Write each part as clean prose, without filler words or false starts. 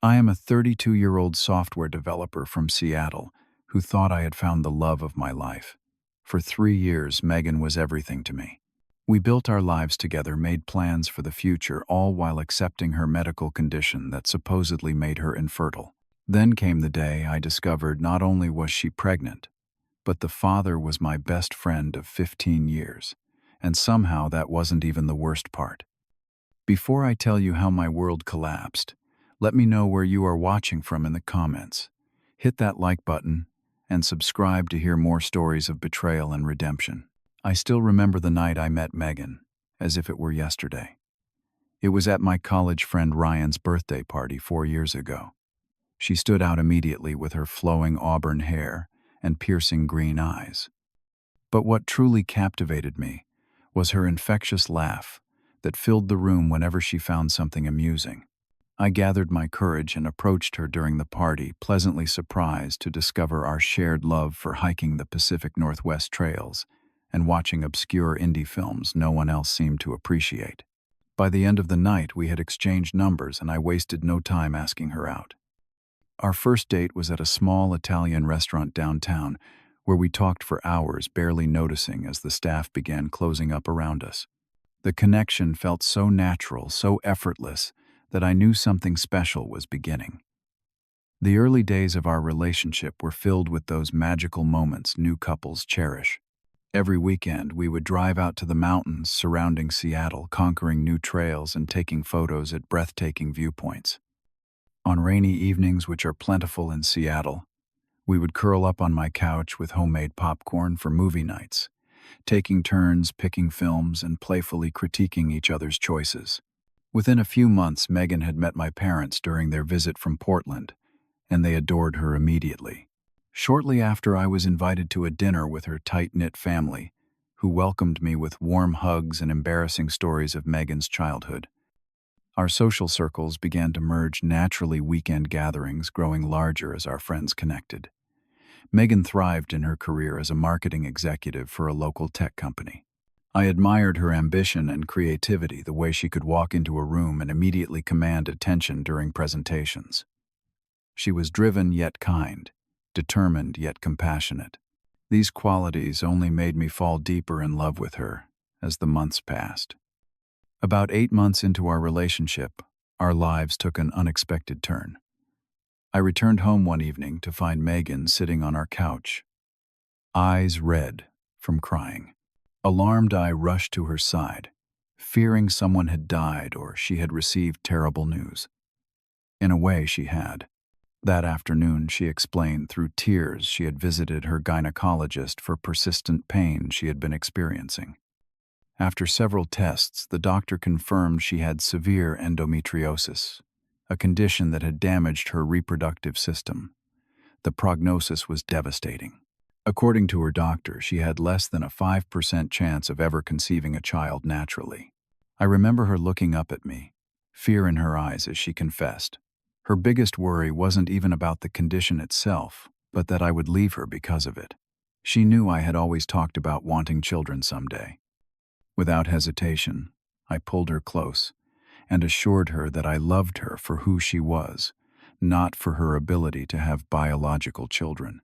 I am a 32-year-old software developer from Seattle who thought I had found the love of my life. For 3 years, Megan was everything to me. We built our lives together, made plans for the future, all while accepting her medical condition that supposedly made her infertile. Then came the day I discovered not only was she pregnant, but the father was my best friend of 15 years. And somehow that wasn't even the worst part. Before I tell you how my world collapsed, let me know where you are watching from in the comments. Hit that like button and subscribe to hear more stories of betrayal and redemption. I still remember the night I met Megan, as if it were yesterday. It was at my college friend Ryan's birthday party 4 years ago. She stood out immediately with her flowing auburn hair and piercing green eyes. But what truly captivated me was her infectious laugh that filled the room whenever she found something amusing. I gathered my courage and approached her during the party, pleasantly surprised to discover our shared love for hiking the Pacific Northwest trails and watching obscure indie films no one else seemed to appreciate. By the end of the night, we had exchanged numbers, and I wasted no time asking her out. Our first date was at a small Italian restaurant downtown, where we talked for hours, barely noticing as the staff began closing up around us. The connection felt so natural, so effortless, that I knew something special was beginning. The early days of our relationship were filled with those magical moments new couples cherish. Every weekend, we would drive out to the mountains surrounding Seattle, conquering new trails and taking photos at breathtaking viewpoints. On rainy evenings, which are plentiful in Seattle, we would curl up on my couch with homemade popcorn for movie nights, taking turns picking films and playfully critiquing each other's choices. Within a few months, Megan had met my parents during their visit from Portland, and they adored her immediately. Shortly after, I was invited to a dinner with her tight-knit family, who welcomed me with warm hugs and embarrassing stories of Megan's childhood. Our social circles began to merge naturally, weekend gatherings growing larger as our friends connected. Megan thrived in her career as a marketing executive for a local tech company. I admired her ambition and creativity, the way she could walk into a room and immediately command attention during presentations. She was driven yet kind, determined yet compassionate. These qualities only made me fall deeper in love with her as the months passed. About 8 months into our relationship, our lives took an unexpected turn. I returned home one evening to find Megan sitting on our couch, eyes red from crying. Alarmed, I rushed to her side, fearing someone had died or she had received terrible news. In a way, she had. That afternoon, she explained through tears she had visited her gynecologist for persistent pain she had been experiencing. After several tests, the doctor confirmed she had severe endometriosis, a condition that had damaged her reproductive system. The prognosis was devastating. According to her doctor, she had less than a 5% chance of ever conceiving a child naturally. I remember her looking up at me, fear in her eyes as she confessed. Her biggest worry wasn't even about the condition itself, but that I would leave her because of it. She knew I had always talked about wanting children someday. Without hesitation, I pulled her close and assured her that I loved her for who she was, not for her ability to have biological children.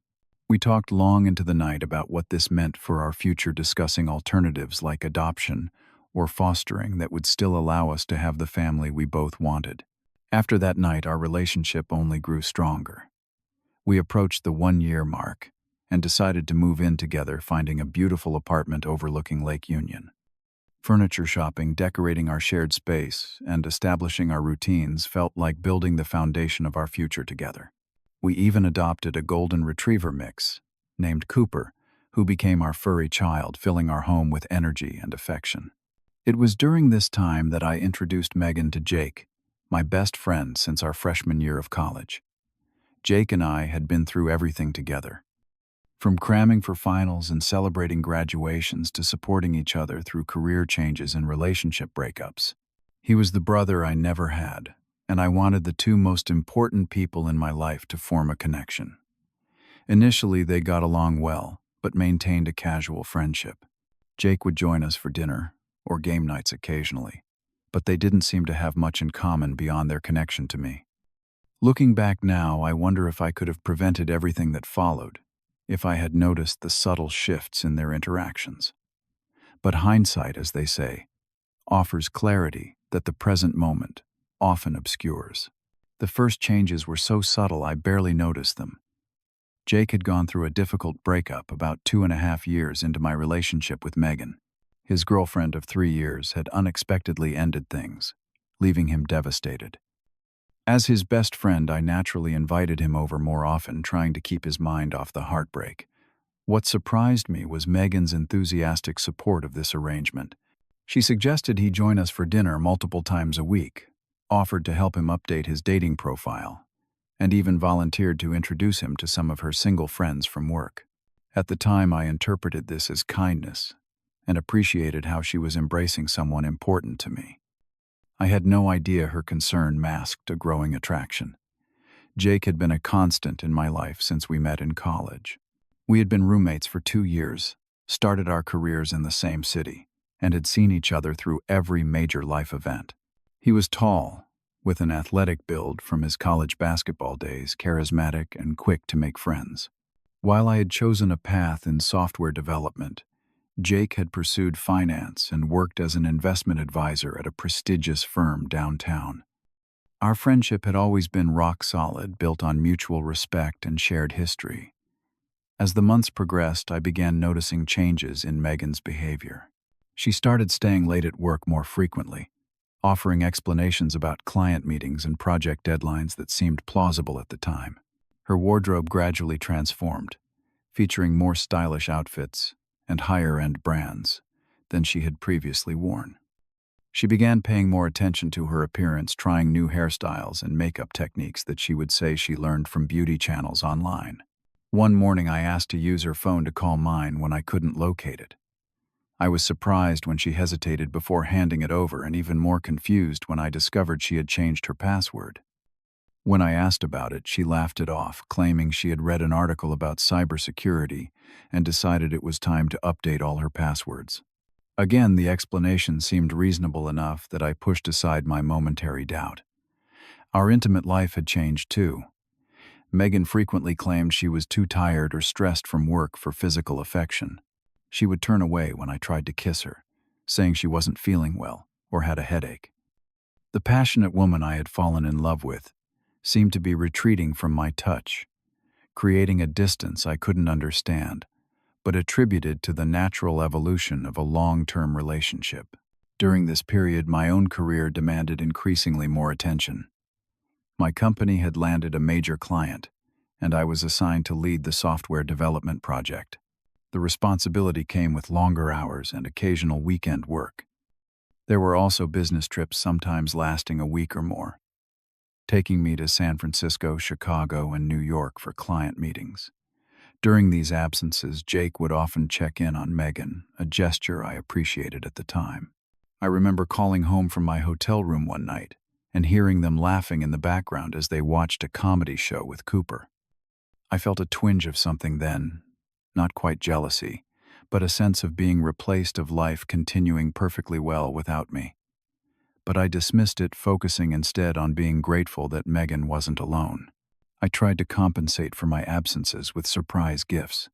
We talked long into the night about what this meant for our future, discussing alternatives like adoption or fostering that would still allow us to have the family we both wanted. After that night, our relationship only grew stronger. We approached the 1-year mark and decided to move in together, finding a beautiful apartment overlooking Lake Union. Furniture shopping, decorating our shared space, and establishing our routines felt like building the foundation of our future together. We even adopted a golden retriever mix, named Cooper, who became our furry child, filling our home with energy and affection. It was during this time that I introduced Megan to Jake, my best friend since our freshman year of college. Jake and I had been through everything together, from cramming for finals and celebrating graduations to supporting each other through career changes and relationship breakups. He was the brother I never had, and I wanted the two most important people in my life to form a connection. Initially, they got along well, but maintained a casual friendship. Jake would join us for dinner or game nights occasionally, but they didn't seem to have much in common beyond their connection to me. Looking back now, I wonder if I could have prevented everything that followed, if I had noticed the subtle shifts in their interactions. But hindsight, as they say, offers clarity that the present moment often obscures. The first changes were so subtle I barely noticed them. Jake had gone through a difficult breakup about 2.5 years into my relationship with Megan. His girlfriend of 3 years had unexpectedly ended things, leaving him devastated. As his best friend, I naturally invited him over more often, trying to keep his mind off the heartbreak. What surprised me was Megan's enthusiastic support of this arrangement. She suggested he join us for dinner multiple times a week, offered to help him update his dating profile, and even volunteered to introduce him to some of her single friends from work. At the time, I interpreted this as kindness and appreciated how she was embracing someone important to me. I had no idea her concern masked a growing attraction. Jake had been a constant in my life since we met in college. We had been roommates for 2 years, started our careers in the same city, and had seen each other through every major life event. He was tall, with an athletic build from his college basketball days, charismatic and quick to make friends. While I had chosen a path in software development, Jake had pursued finance and worked as an investment advisor at a prestigious firm downtown. Our friendship had always been rock solid, built on mutual respect and shared history. As the months progressed, I began noticing changes in Megan's behavior. She started staying late at work more frequently, offering explanations about client meetings and project deadlines that seemed plausible at the time. Her wardrobe gradually transformed, featuring more stylish outfits and higher-end brands than she had previously worn. She began paying more attention to her appearance, trying new hairstyles and makeup techniques that she would say she learned from beauty channels online. One morning, I asked to use her phone to call mine when I couldn't locate it. I was surprised when she hesitated before handing it over, and even more confused when I discovered she had changed her password. When I asked about it, she laughed it off, claiming she had read an article about cybersecurity and decided it was time to update all her passwords. Again, the explanation seemed reasonable enough that I pushed aside my momentary doubt. Our intimate life had changed too. Megan frequently claimed she was too tired or stressed from work for physical affection. She would turn away when I tried to kiss her, saying she wasn't feeling well or had a headache. The passionate woman I had fallen in love with seemed to be retreating from my touch, creating a distance I couldn't understand, but attributed to the natural evolution of a long-term relationship. During this period, my own career demanded increasingly more attention. My company had landed a major client, and I was assigned to lead the software development project. The responsibility came with longer hours and occasional weekend work. There were also business trips, sometimes lasting a week or more, taking me to San Francisco, Chicago, and New York for client meetings. During these absences, Jake would often check in on Megan, a gesture I appreciated at the time. I remember calling home from my hotel room one night and hearing them laughing in the background as they watched a comedy show with Cooper. I felt a twinge of something then, not quite jealousy, but a sense of being replaced, of life continuing perfectly well without me. But I dismissed it, focusing instead on being grateful that Megan wasn't alone. I tried to compensate for my absences with surprise gifts.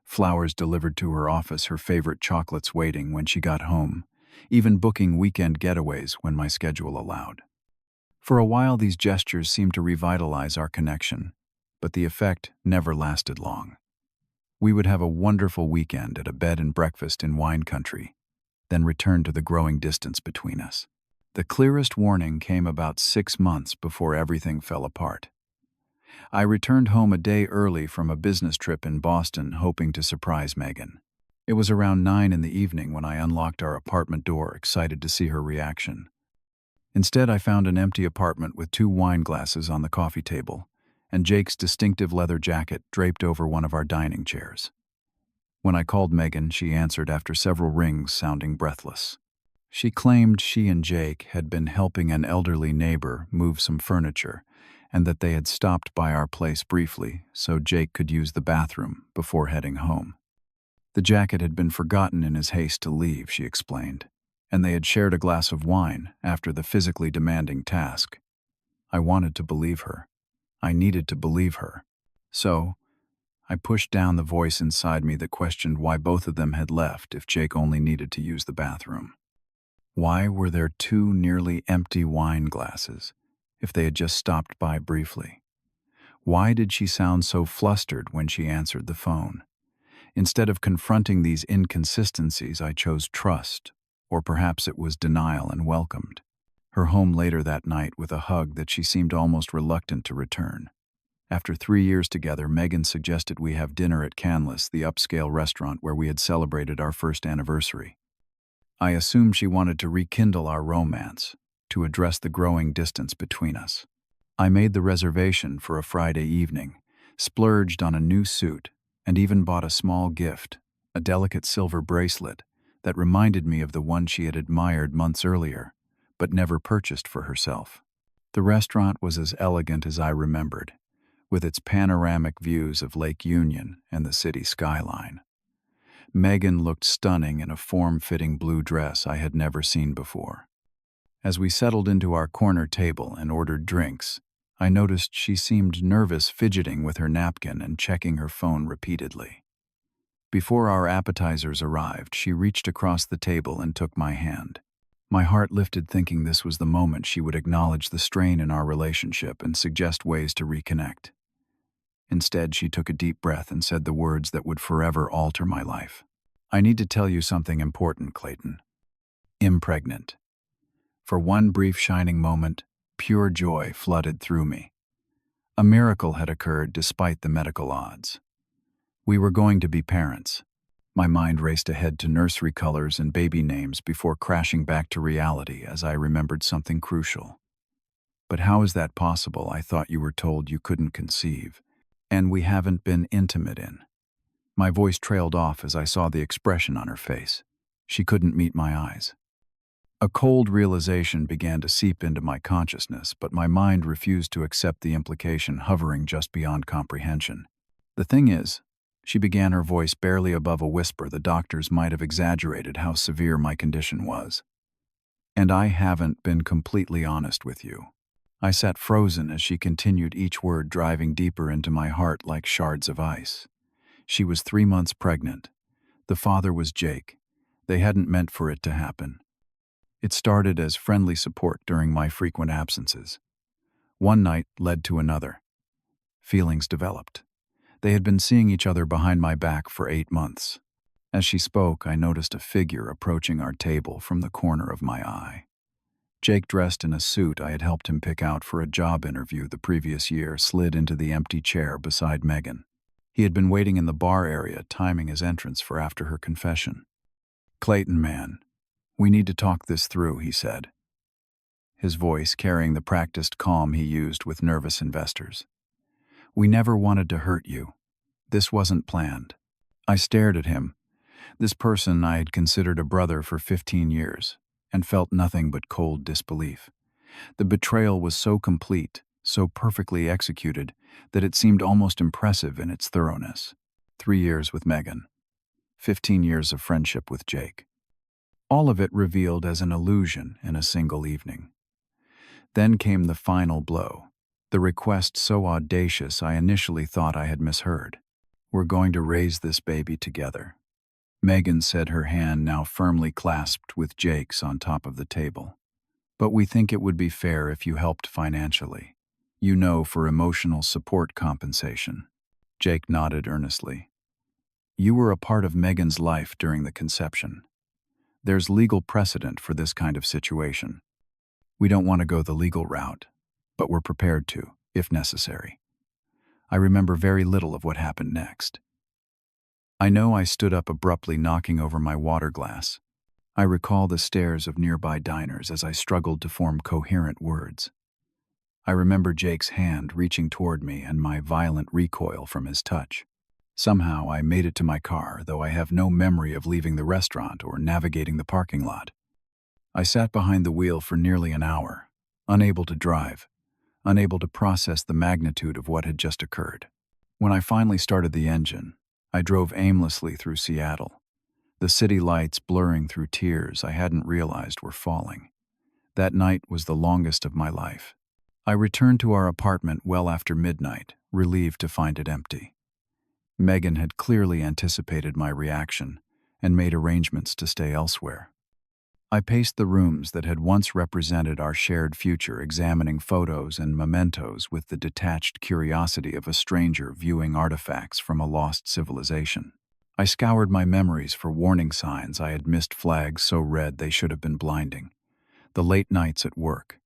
Flowers delivered to her office, her favorite chocolates waiting when she got home, even booking weekend getaways when my schedule allowed. For a while, these gestures seemed to revitalize our connection, but the effect never lasted long. We would have a wonderful weekend at a bed and breakfast in wine country, then return to the growing distance between us. The clearest warning came about 6 months before everything fell apart. I returned home a day early from a business trip in Boston, hoping to surprise Megan. It was around 9 in the evening when I unlocked our apartment door, excited to see her reaction. Instead, I found an empty apartment with 2 wine glasses on the coffee table and Jake's distinctive leather jacket draped over one of our dining chairs. When I called Megan, she answered after several rings, sounding breathless. She claimed she and Jake had been helping an elderly neighbor move some furniture, and that they had stopped by our place briefly so Jake could use the bathroom before heading home. The jacket had been forgotten in his haste to leave, she explained, and they had shared a glass of wine after the physically demanding task. I wanted to believe her, I needed to believe her. So, I pushed down the voice inside me that questioned why both of them had left if Jake only needed to use the bathroom. Why were there two nearly empty wine glasses if they had just stopped by briefly? Why did she sound so flustered when she answered the phone? Instead of confronting these inconsistencies, I chose trust, or perhaps it was denial, and welcomed her home later that night with a hug that she seemed almost reluctant to return. After 3 years together, Megan suggested we have dinner at Canlis, the upscale restaurant where we had celebrated our first anniversary. I assumed she wanted to rekindle our romance, to address the growing distance between us. I made the reservation for a Friday evening, splurged on a new suit, and even bought a small gift, a delicate silver bracelet that reminded me of the one she had admired months earlier, but never purchased for herself. The restaurant was as elegant as I remembered, with its panoramic views of Lake Union and the city skyline. Megan looked stunning in a form-fitting blue dress I had never seen before. As we settled into our corner table and ordered drinks, I noticed she seemed nervous, fidgeting with her napkin and checking her phone repeatedly. Before our appetizers arrived, she reached across the table and took my hand. My heart lifted, thinking this was the moment she would acknowledge the strain in our relationship and suggest ways to reconnect. Instead, she took a deep breath and said the words that would forever alter my life. "I need to tell you something important, Clayton. Impregnant." For one brief shining moment, pure joy flooded through me. A miracle had occurred despite the medical odds. We were going to be parents. My mind raced ahead to nursery colors and baby names before crashing back to reality as I remembered something crucial. "But how is that possible? I thought you were told you couldn't conceive. And we haven't been intimate in." My voice trailed off as I saw the expression on her face. She couldn't meet my eyes. A cold realization began to seep into my consciousness, but my mind refused to accept the implication, hovering just beyond comprehension. "The thing is," she began, her voice barely above a whisper, "the doctors might have exaggerated how severe my condition was. And I haven't been completely honest with you." I sat frozen as she continued, each word driving deeper into my heart like shards of ice. She was 3 months pregnant. The father was Jake. They hadn't meant for it to happen. It started as friendly support during my frequent absences. One night led to another. Feelings developed. They had been seeing each other behind my back for 8 months. As she spoke, I noticed a figure approaching our table from the corner of my eye. Jake, dressed in a suit I had helped him pick out for a job interview the previous year, slid into the empty chair beside Megan. He had been waiting in the bar area, timing his entrance for after her confession. "Clayton, man, we need to talk this through," he said, his voice carrying the practiced calm he used with nervous investors. "We never wanted to hurt you. This wasn't planned." I stared at him, this person I had considered a brother for 15 years, and felt nothing but cold disbelief. The betrayal was so complete, so perfectly executed, that it seemed almost impressive in its thoroughness. 3 years with Megan, 15 years of friendship with Jake. All of it revealed as an illusion in a single evening. Then came the final blow, the request so audacious I initially thought I had misheard. "We're going to raise this baby together." Megan said, her hand now firmly clasped with Jake's on top of the table. "But we think it would be fair if you helped financially. You know, for emotional support compensation." Jake nodded earnestly. "You were a part of Megan's life during the conception. There's legal precedent for this kind of situation. We don't want to go the legal route, but we're prepared to, if necessary." I remember very little of what happened next. I know I stood up abruptly, knocking over my water glass. I recall the stares of nearby diners as I struggled to form coherent words. I remember Jake's hand reaching toward me and my violent recoil from his touch. Somehow I made it to my car, though I have no memory of leaving the restaurant or navigating the parking lot. I sat behind the wheel for nearly an hour, unable to drive, unable to process the magnitude of what had just occurred. When I finally started the engine, I drove aimlessly through Seattle, the city lights blurring through tears I hadn't realized were falling. That night was the longest of my life. I returned to our apartment well after midnight, relieved to find it empty. Megan had clearly anticipated my reaction and made arrangements to stay elsewhere. I paced the rooms that had once represented our shared future, examining photos and mementos with the detached curiosity of a stranger viewing artifacts from a lost civilization. I scoured my memories for warning signs I had missed, flags so red they should have been blinding. The late nights at work,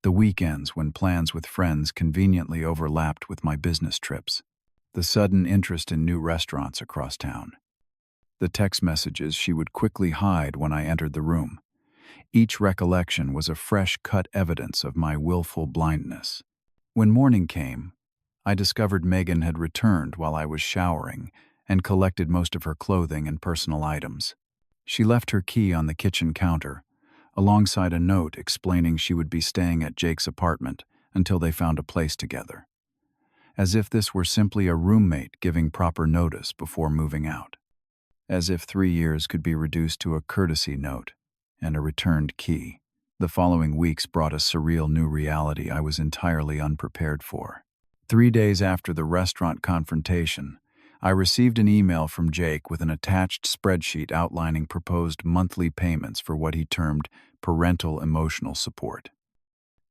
the weekends when plans with friends conveniently overlapped with my business trips, the sudden interest in new restaurants across town, the text messages she would quickly hide when I entered the room. Each recollection was a fresh-cut evidence of my willful blindness. When morning came, I discovered Megan had returned while I was showering and collected most of her clothing and personal items. She left her key on the kitchen counter, alongside a note explaining she would be staying at Jake's apartment until they found a place together, as if this were simply a roommate giving proper notice before moving out. As if 3 years could be reduced to a courtesy note and a returned key. The following weeks brought a surreal new reality I was entirely unprepared for. 3 days after the restaurant confrontation, I received an email from Jake with an attached spreadsheet outlining proposed monthly payments for what he termed parental emotional support.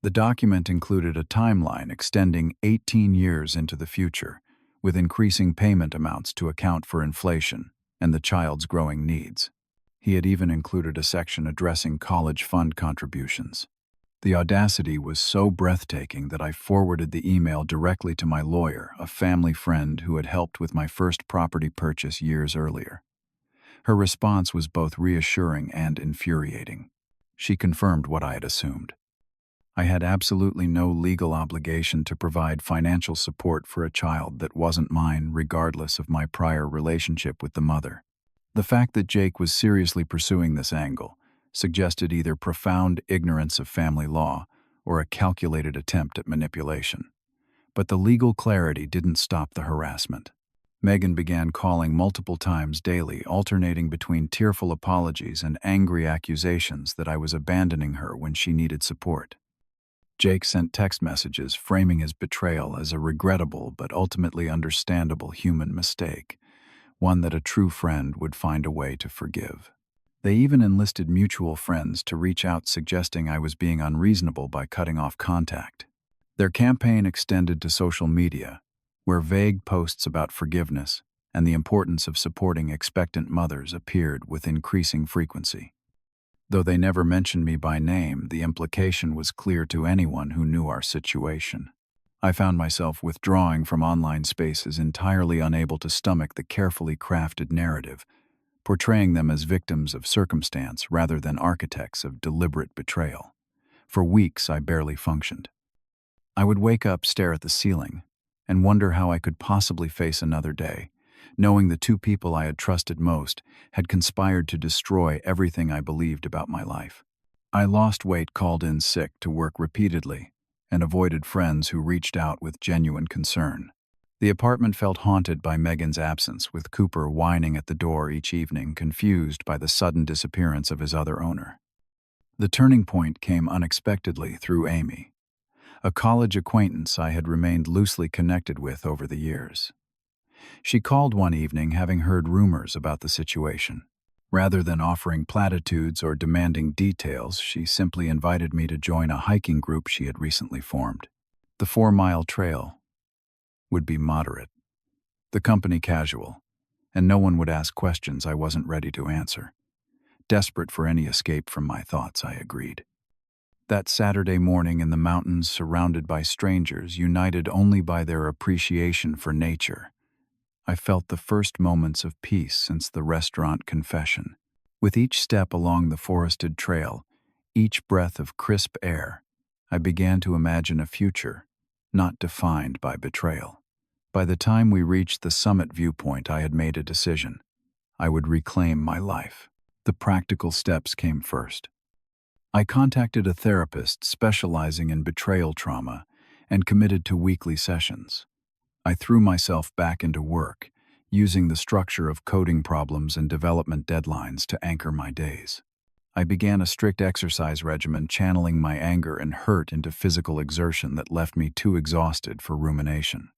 The document included a timeline extending 18 years into the future, with increasing payment amounts to account for inflation and the child's growing needs. He had even included a section addressing college fund contributions. The audacity was so breathtaking that I forwarded the email directly to my lawyer, a family friend who had helped with my first property purchase years earlier. Her response was both reassuring and infuriating. She confirmed what I had assumed. I had absolutely no legal obligation to provide financial support for a child that wasn't mine, regardless of my prior relationship with the mother. The fact that Jake was seriously pursuing this angle suggested either profound ignorance of family law or a calculated attempt at manipulation. But the legal clarity didn't stop the harassment. Megan began calling multiple times daily, alternating between tearful apologies and angry accusations that I was abandoning her when she needed support. Jake sent text messages framing his betrayal as a regrettable but ultimately understandable human mistake, one that a true friend would find a way to forgive. They even enlisted mutual friends to reach out, suggesting I was being unreasonable by cutting off contact. Their campaign extended to social media, where vague posts about forgiveness and the importance of supporting expectant mothers appeared with increasing frequency. Though they never mentioned me by name, the implication was clear to anyone who knew our situation. I found myself withdrawing from online spaces, entirely unable to stomach the carefully crafted narrative, portraying them as victims of circumstance rather than architects of deliberate betrayal. For weeks, I barely functioned. I would wake up, stare at the ceiling, and wonder how I could possibly face another day, knowing the two people I had trusted most had conspired to destroy everything I believed about my life. I lost weight, called in sick to work repeatedly, and avoided friends who reached out with genuine concern. The apartment felt haunted by Megan's absence, with Cooper whining at the door each evening, confused by the sudden disappearance of his other owner. The turning point came unexpectedly through Amy, a college acquaintance I had remained loosely connected with over the years. She called one evening, having heard rumors about the situation. Rather than offering platitudes or demanding details, she simply invited me to join a hiking group she had recently formed. The 4-mile trail would be moderate, the company casual, and no one would ask questions I wasn't ready to answer. Desperate for any escape from my thoughts, I agreed. That Saturday morning in the mountains, surrounded by strangers, united only by their appreciation for nature, I felt the first moments of peace since the restaurant confession. With each step along the forested trail, each breath of crisp air, I began to imagine a future not defined by betrayal. By the time we reached the summit viewpoint, I had made a decision. I would reclaim my life. The practical steps came first. I contacted a therapist specializing in betrayal trauma and committed to weekly sessions. I threw myself back into work, using the structure of coding problems and development deadlines to anchor my days. I began a strict exercise regimen, channeling my anger and hurt into physical exertion that left me too exhausted for rumination.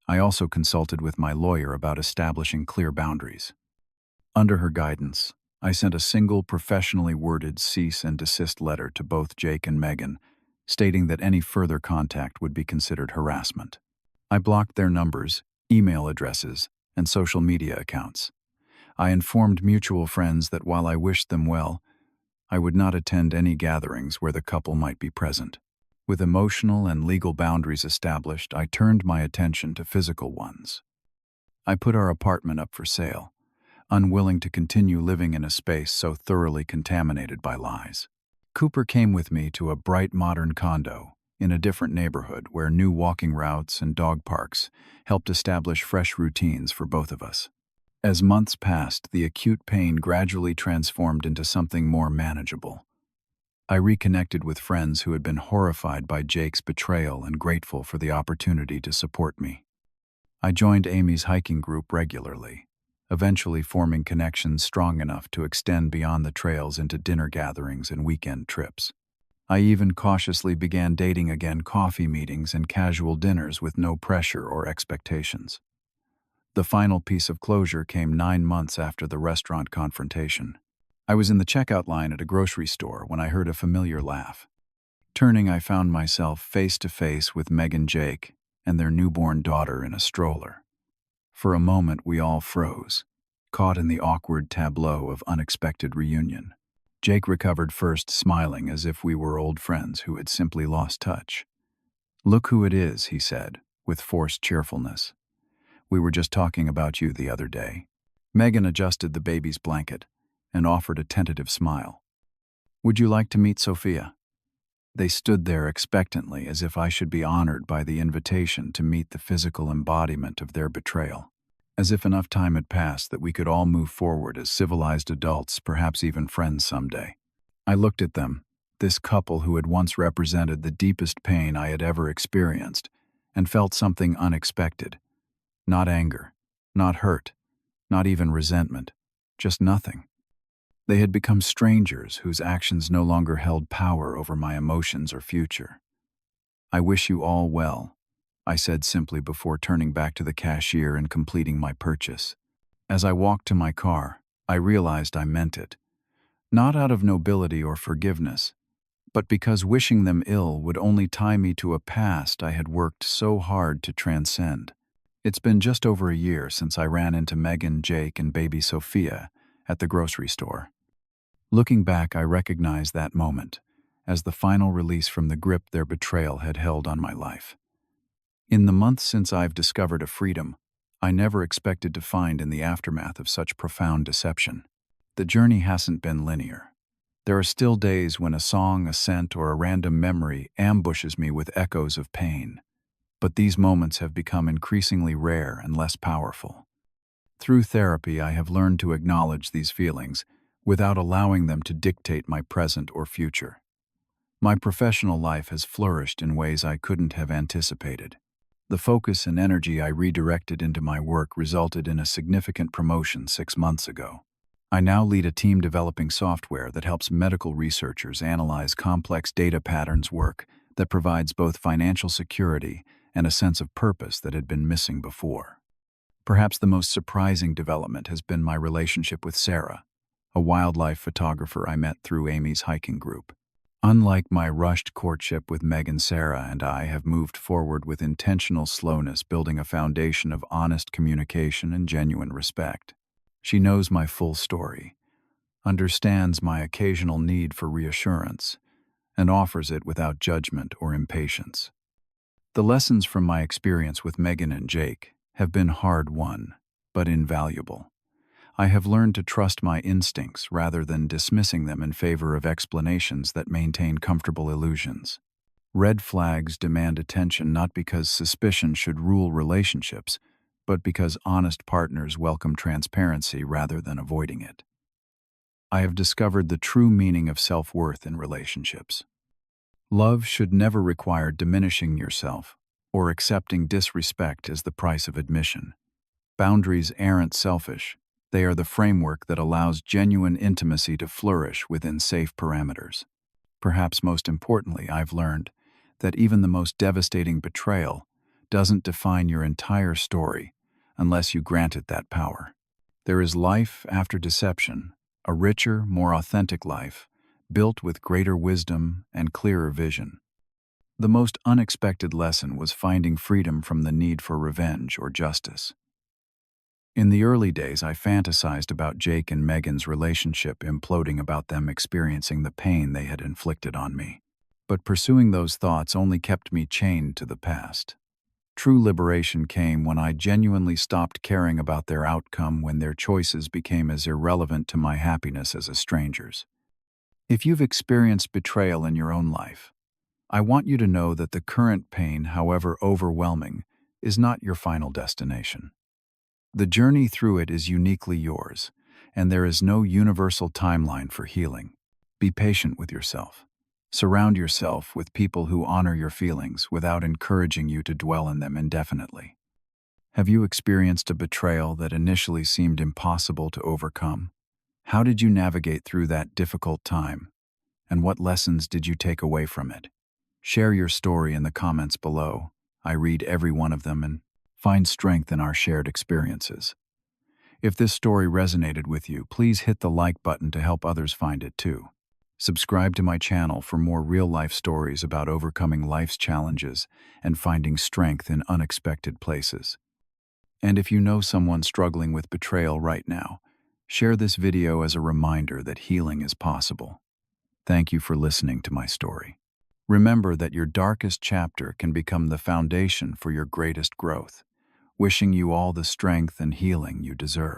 I also consulted with my lawyer about establishing clear boundaries. Under her guidance, I sent a single professionally worded cease and desist letter to both Jake and Megan, stating that any further contact would be considered harassment. I blocked their numbers, email addresses, and social media accounts. I informed mutual friends that while I wished them well, I would not attend any gatherings where the couple might be present. With emotional and legal boundaries established, I turned my attention to physical ones. I put our apartment up for sale, unwilling to continue living in a space so thoroughly contaminated by lies. Cooper came with me to a bright modern condo in a different neighborhood where new walking routes and dog parks helped establish fresh routines for both of us. As months passed, the acute pain gradually transformed into something more manageable. I reconnected with friends who had been horrified by Jake's betrayal and grateful for the opportunity to support me. I joined Amy's hiking group regularly, eventually forming connections strong enough to extend beyond the trails into dinner gatherings and weekend trips. I even cautiously began dating again, coffee meetings and casual dinners with no pressure or expectations. The final piece of closure came 9 months after the restaurant confrontation. I was in the checkout line at a grocery store when I heard a familiar laugh. Turning, I found myself face to face with Meg and Jake and their newborn daughter in a stroller. For a moment, we all froze, caught in the awkward tableau of unexpected reunion. Jake recovered first, smiling as if we were old friends who had simply lost touch. "Look who it is," he said, with forced cheerfulness. "We were just talking about you the other day." Megan adjusted the baby's blanket and offered a tentative smile. "Would you like to meet Sophia?" They stood there expectantly, as if I should be honored by the invitation to meet the physical embodiment of their betrayal. As if enough time had passed that we could all move forward as civilized adults, perhaps even friends someday. I looked at them, this couple who had once represented the deepest pain I had ever experienced, and felt something unexpected. Not anger, not hurt, not even resentment, just nothing. They had become strangers whose actions no longer held power over my emotions or future. "I wish you all well," I said simply before turning back to the cashier and completing my purchase. As I walked to my car, I realized I meant it. Not out of nobility or forgiveness, but because wishing them ill would only tie me to a past I had worked so hard to transcend. It's been just over a year since I ran into Megan, Jake, and baby Sophia at the grocery store. Looking back, I recognize that moment as the final release from the grip their betrayal had held on my life. In the months since I've discovered a freedom I never expected to find in the aftermath of such profound deception. The journey hasn't been linear. There are still days when a song, a scent, or a random memory ambushes me with echoes of pain. But these moments have become increasingly rare and less powerful. Through therapy, I have learned to acknowledge these feelings without allowing them to dictate my present or future. My professional life has flourished in ways I couldn't have anticipated. The focus and energy I redirected into my work resulted in a significant promotion 6 months ago. I now lead a team developing software that helps medical researchers analyze complex data patterns, work that provides both financial security and a sense of purpose that had been missing before. Perhaps the most surprising development has been my relationship with Sarah, a wildlife photographer I met through Amy's hiking group. Unlike my rushed courtship with Megan, Sarah and I have moved forward with intentional slowness, building a foundation of honest communication and genuine respect. She knows my full story, understands my occasional need for reassurance, and offers it without judgment or impatience. The lessons from my experience with Megan and Jake have been hard-won, but invaluable. I have learned to trust my instincts rather than dismissing them in favor of explanations that maintain comfortable illusions. Red flags demand attention not because suspicion should rule relationships, but because honest partners welcome transparency rather than avoiding it. I have discovered the true meaning of self-worth in relationships. Love should never require diminishing yourself or accepting disrespect as the price of admission. Boundaries aren't selfish, They are the framework that allows genuine intimacy to flourish within safe parameters. Perhaps most importantly, I've learned that even the most devastating betrayal doesn't define your entire story unless you grant it that power. There is life after deception, a richer, more authentic life, built with greater wisdom and clearer vision. The most unexpected lesson was finding freedom from the need for revenge or justice. In the early days, I fantasized about Jake and Megan's relationship imploding, about them experiencing the pain they had inflicted on me. But pursuing those thoughts only kept me chained to the past. True liberation came when I genuinely stopped caring about their outcome, when their choices became as irrelevant to my happiness as a stranger's. If you've experienced betrayal in your own life, I want you to know that the current pain, however overwhelming, is not your final destination. The journey through it is uniquely yours, and there is no universal timeline for healing. Be patient with yourself. Surround yourself with people who honor your feelings without encouraging you to dwell in them indefinitely. Have you experienced a betrayal that initially seemed impossible to overcome? How did you navigate through that difficult time, and what lessons did you take away from it? Share your story in the comments below. I read every one of them and find strength in our shared experiences. If this story resonated with you, please hit the like button to help others find it too. Subscribe to my channel for more real-life stories about overcoming life's challenges and finding strength in unexpected places. And if you know someone struggling with betrayal right now, share this video as a reminder that healing is possible. Thank you for listening to my story. Remember that your darkest chapter can become the foundation for your greatest growth. Wishing you all the strength and healing you deserve.